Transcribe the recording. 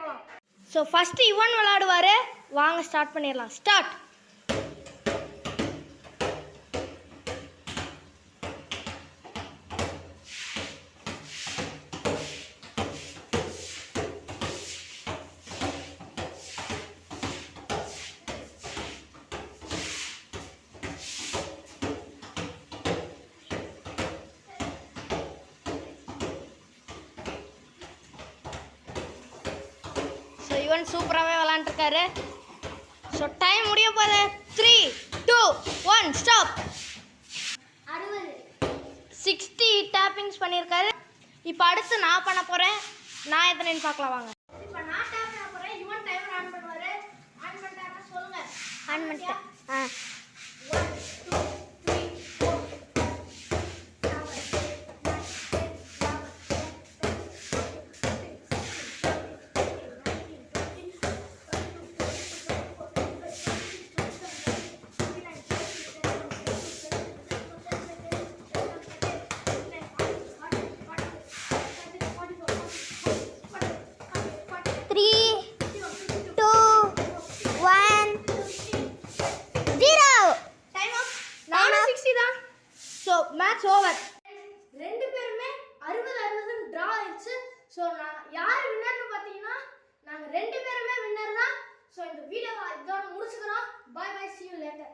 பார்க்கலாம். So first இவன் விளையாடுவார். வாங்க ஸ்டார்ட் பண்ணிடலாம். ஸ்டார்ட். இவன் சூப்பராகவே விளாண்டுருக்காரு. ஸோ டைம் முடிய போகுது. 3, 2, 1 ஸ்டாப். 60 டேப்பிங்ஸ் பண்ணியிருக்காரு. இப்போ அடுத்து நான் பண்ண போகிறேன். நான் எத்தனைன்னு பார்க்கலாம் வாங்க. இப்போ நான் டேப் பண்ண போகிறேன். இவன் டைமர் ஆன் பண்ணுவார். ஆன் பண்ணிட்டாருன்னா சொல்லுங்கள். ஆன் பண்ணிட்டேன். 1, 2, 3, 4. So match over. ரெண்டு பேருமே 60-60 ட்ரா ஆயிடுச்சு. ஸோ நான் யார் வின்னர்னு பார்த்தீங்கன்னா நாங்கள் ரெண்டு பேருமே வின்னர் தான். ஸோ இந்த வீடியோவை இதோட முடிச்சுக்கிறோம். Bye bye, see you later.